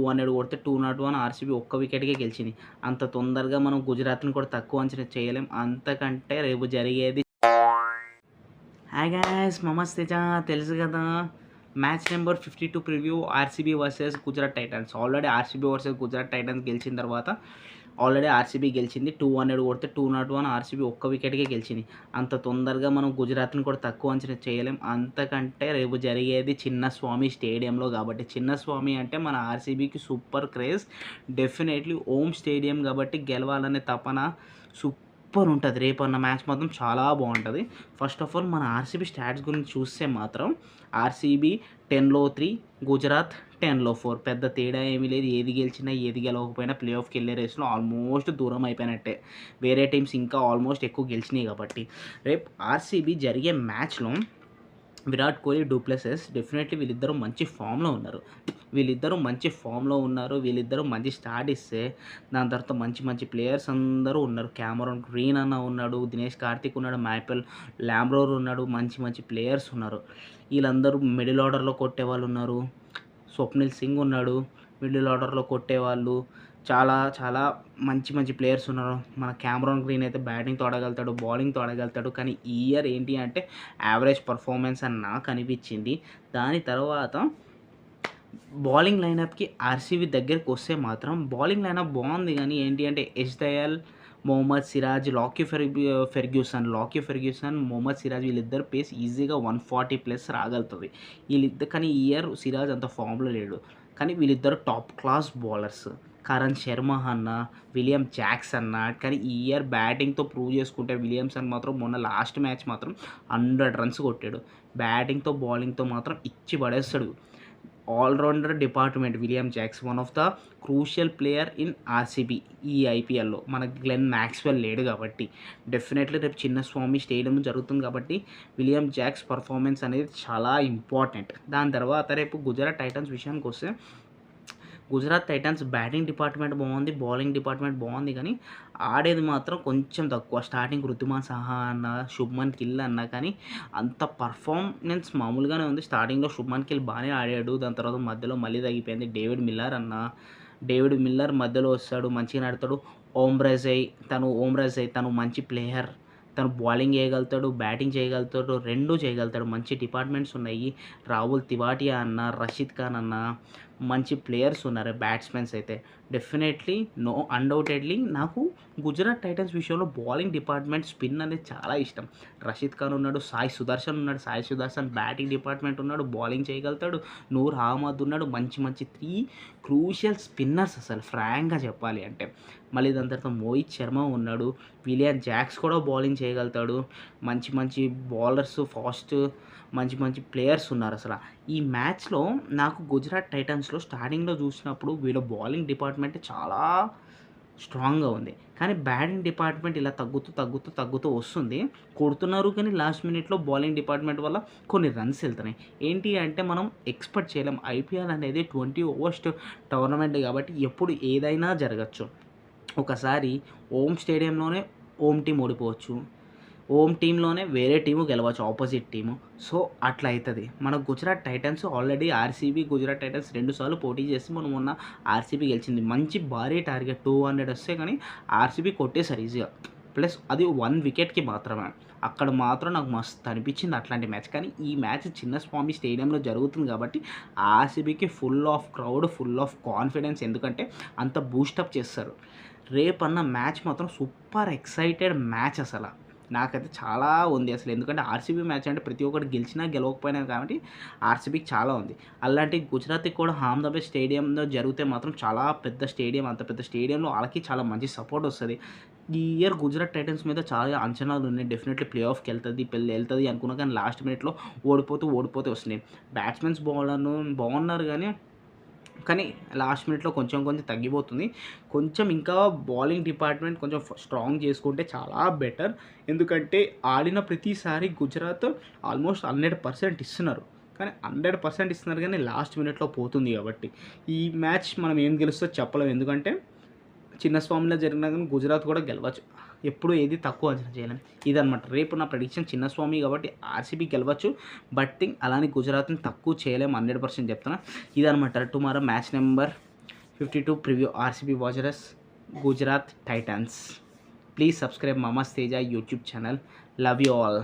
200 కొడితే 201 ఆర్సీబీ ఒక్క వికెట్‌కే గెలిచింది. అంత తొందరగా మనం గుజరాత్‌ని కూడా తక్కువ అంచనా చేయలేం. అంతకంటే రేపు జరిగేది హాయ్ గైస్ మమస్ తేజ తెలుసు కదా match number 52 preview RCB versus Gujarat Titans. Already RCB versus Gujarat Titans గెలిచిన తర్వాత ఆల్రెడీ ఆర్సీబీ గెలిచింది. 200 కొడితే 201 ఆర్సీబీ ఒక్క వికెట్‌కే గెలిచింది. అంత తొందరగా మనం గుజరాత్‌ని కూడా తక్కువ అంచనా చేయలేం. అంతకంటే రేపు జరిగేది చిన్నస్వామి స్టేడియంలో కాబట్టి చిన్నస్వామి అంటే మన ఆర్సీబీకి super craze. Definitely home stadium కాబట్టి గెలవాలనే తపన సూపర్ ఉంటుంది. రేపన్న మ్యాచ్ మాత్రం చాలా బాగుంటుంది. ఫస్ట్ ఆఫ్ ఆల్ మన ఆర్సీబీ స్టాట్స్ గురించి చూస్తే మాత్రం ఆర్సీబీ 10లో 3, గుజరాత్ 10లో 4. పెద్ద తేడా ఏమీ లేదు. ఏది గెలిచినా ఏది గెలవకపోయినా ప్లే ఆఫ్కి వెళ్ళే రేస్లో ఆల్మోస్ట్ దూరం అయిపోయినట్టే. వేరే టీమ్స్ ఇంకా ఆల్మోస్ట్ ఎక్కువ గెలిచినాయి కాబట్టి రేపు ఆర్సీబీ జరిగే మ్యాచ్లో విరాట్ కోహ్లీ, డూప్లెసిస్ డెఫినెట్లీ వీళ్ళిద్దరూ మంచి ఫామ్లో ఉన్నారు. వీళ్ళిద్దరూ మంచి స్టార్ట్ ఇస్తే దాని తర్వాత మంచి మంచి ప్లేయర్స్ అందరూ ఉన్నారు. క్యామరాన్ గ్రీన్ అన్న ఉన్నాడు, దినేష్ కార్తిక్ ఉన్నాడు, మైపల్ ల్యాంబ్రోర్ ఉన్నాడు, మంచి మంచి ప్లేయర్స్ ఉన్నారు. వీళ్ళందరూ మిడిల్ ఆర్డర్లో కొట్టేవాళ్ళు ఉన్నారు. స్వప్నిల్ సింగ్ ఉన్నాడు మిడిల్ ఆర్డర్లో కొట్టేవాళ్ళు. చాలా చాలా మంచి మంచి ప్లేయర్స్ ఉన్నారు. మన క్యామరాన్ గ్రీన్ అయితే బ్యాటింగ్తో ఆడగలుగుతాడు, బౌలింగ్తో ఆడగలుగుతాడు. కానీ ఈ ఇయర్ ఏంటి అంటే యావరేజ్ పర్ఫార్మెన్స్ అని నాకు అనిపించింది. దాని తర్వాత బౌలింగ్ లైనప్కి ఆర్సీబీ దగ్గరికి వస్తే మాత్రం బౌలింగ్ లైనప్ బాగుంది. కానీ ఏంటి అంటే యష్ దయాల్, మొహమ్మద్ సిరాజ్, లాకీ ఫెర్గ్యూసన్, మొహమ్మద్ సిరాజ్ వీళ్ళిద్దరు పేస్ ఈజీగా 140+ రాగలుగుతుంది. కానీ ఈ ఇయర్ సిరాజ్ అంత ఫామ్లో లేడు. కానీ వీళ్ళిద్దరు top class bowlers. Karan Sharma అన్న, విలియం జాక్స్ అన్న. కానీ ఈ ఇయర్ బ్యాటింగ్తో ప్రూవ్ చేసుకుంటే విలియమ్సన్ మాత్రం మొన్న లాస్ట్ మ్యాచ్ మాత్రం 100 runs కొట్టాడు. బ్యాటింగ్తో బౌలింగ్తో మాత్రం ఇచ్చి పడేస్తాడు. Allrounder department William Jacks one of the crucial player in RCB ఈ ఐపీఎల్లో. మనకి గ్లెన్ మ్యాక్స్వెల్ లేడు కాబట్టి డెఫినెట్లీ రేపు చిన్నస్వామి స్టేడియం జరుగుతుంది కాబట్టి విలియం జాక్స్ పర్ఫార్మెన్స్ అనేది చాలా ఇంపార్టెంట్. దాని తర్వాత రేపు గుజరాత్ టైటన్స్ విషయానికి వస్తే గుజరాత్ టైటన్స్ బ్యాటింగ్ డిపార్ట్మెంట్ బాగుంది, బౌలింగ్ డిపార్ట్మెంట్ బాగుంది. కానీ ఆడేది మాత్రం కొంచెం తక్కువ. స్టార్టింగ్ రుతుమాన్ సహా అన్న, శుభ్మన్ గిల్ అన్న, కానీ అంత పర్ఫార్మెన్స్ మామూలుగానే ఉంది. స్టార్టింగ్లో శుభ్మన్ గిల్ బాగానే ఆడాడు. దాని తర్వాత మధ్యలో మళ్ళీ తగ్గిపోయింది. డేవిడ్ మిల్లర్ మధ్యలో వస్తాడు, మంచిగా ఆడతాడు. ఓమ్రాజై తను మంచి ప్లేయర్. తను బౌలింగ్ చేయగలుగుతాడు, బ్యాటింగ్ చేయగలుగుతాడు, రెండూ చేయగలుగుతాడు. మంచి డిపార్ట్మెంట్స్ ఉన్నాయి. రాహుల్ తివాటియా అన్న, రషీద్ ఖాన్ అన్న మంచి ప్లేయర్స్ ఉన్నారు. బ్యాట్స్మెన్స్ అయితే డెఫినెట్లీ అన్డౌటెడ్లీ నాకు గుజరాత్ టైటన్స్ విషయంలో బౌలింగ్ డిపార్ట్మెంట్ స్పిన్ అనేది చాలా ఇష్టం. రషీద్ ఖాన్ ఉన్నాడు, సాయి సుదర్శన్ బ్యాటింగ్ డిపార్ట్మెంట్ ఉన్నాడు, బౌలింగ్ చేయగలుగుతాడు. నూర్ అహ్మద్ ఉన్నాడు. మంచి మంచి 3 క్రూషియల్ స్పిన్నర్స్ అసలు ఫ్రాంక్గా చెప్పాలి అంటే. మళ్ళీ దాని తర్వాత మోహిత్ శర్మ ఉన్నాడు, విలియం జాక్స్ కూడా బౌలింగ్ చేయగలుగుతాడు. మంచి మంచి బౌలర్స్, ఫాస్ట్ మంచి మంచి ప్లేయర్స్ ఉన్నారు. అసలు ఈ మ్యాచ్లో నాకు గుజరాత్ టైటన్స్లో స్టార్టింగ్లో చూసినప్పుడు వీళ్ళ బౌలింగ్ డిపార్ట్మెంట్ చాలా స్ట్రాంగ్గా ఉంది. కానీ బ్యాటింగ్ డిపార్ట్మెంట్ ఇలా తగ్గుతూ వస్తుంది. కొడుతున్నారు కానీ లాస్ట్ మినిట్లో బౌలింగ్ డిపార్ట్మెంట్ వల్ల కొన్ని రన్స్ వెళ్తున్నాయి. ఏంటి అంటే మనం ఎక్స్పెక్ట్ చేయలేం. ఐపీఎల్ అనేది 20 overs టోర్నమెంట్ కాబట్టి ఎప్పుడు ఏదైనా జరగచ్చు. ఒకసారి హోమ్ స్టేడియంలోనే హోమ్ టీం ఓడిపోవచ్చు, హోమ్ టీంలోనే వేరే టీము గెలవచ్చు, ఆపోజిట్ టీము. సో అట్లా అవుతుంది. మన Gujarat Titans already Gujarat Titans 2 సార్లు పోటీ చేసి మొన్న ఆర్సీబీ గెలిచింది. మంచి భారీ టార్గెట్ 200 వస్తే కానీ ఆర్సీబీ కొట్టేశారు ఈజీగా. ప్లస్ అది 1 వికెట్కి మాత్రమే. అక్కడ మాత్రం నాకు మస్తు అనిపించింది అట్లాంటి మ్యాచ్. కానీ ఈ మ్యాచ్ చిన్నస్వామి స్టేడియంలో జరుగుతుంది కాబట్టి ఆర్సీబీకి full of crowd, full of confidence. ఎందుకంటే అంత బూస్టప్ చేస్తారు. రేపన్న మ్యాచ్ మాత్రం సూపర్ ఎక్సైటెడ్ మ్యాచ్ అసలు. నాకైతే చాలా ఉంది అసలు. ఎందుకంటే ఆర్సీబీ మ్యాచ్ అంటే ప్రతి ఒక్కటి గెలిచినా గెలవకపోయినా కాబట్టి ఆర్సీబీకి చాలా ఉంది. అలాంటి గుజరాత్కి కూడా అహ్మదాబాద్ స్టేడియంలో జరిగితే మాత్రం చాలా పెద్ద స్టేడియం. అంత పెద్ద స్టేడియంలో వాళ్ళకి చాలా మంచి సపోర్ట్ వస్తుంది. ఈ ఇయర్ గుజరాత్ టైటన్స్ మీద చాలా అంచనాలు ఉన్నాయి. డెఫినెట్లీ ప్లే ఆఫ్కి వెళ్తుంది అనుకున్నా కానీ లాస్ట్ మినిట్లో ఓడిపోతూ వస్తున్నాయి. బ్యాట్స్మెన్స్ బాగున్నారు కానీ లాస్ట్ మినిట్లో కొంచెం తగ్గిపోతుంది. కొంచెం ఇంకా బౌలింగ్ డిపార్ట్మెంట్ కొంచెం స్ట్రాంగ్ చేసుకుంటే చాలా బెటర్. ఎందుకంటే ఆడిన ప్రతిసారి గుజరాత్ ఆల్మోస్ట్ 100% ఇస్తున్నారు. కానీ 100% ఇస్తున్నారు కానీ లాస్ట్ మినిట్లో పోతుంది కాబట్టి ఈ మ్యాచ్ మనం ఏం గెలుస్తుందో చెప్పలేము. ఎందుకంటే చిన్నస్వామిలో జరిగినా కానీ గుజరాత్ కూడా గెలవచ్చు. ఎప్పుడు ఏది తక్కువ అంచనా చేయలేం. ఇదనమాట రేపు నా ప్రెడిక్షన్. చిన్నస్వామి కాబట్టి ఆర్సీబీ గెలవచ్చు. బట్ అలానే గుజరాత్ని తక్కువ చేయలేం 100% చెప్తున్నా. ఇదనమాట tomorrow match number 52 preview RCB warriors Gujarat Titans. Please subscribe Mama's Teja YouTube channel. Love you all.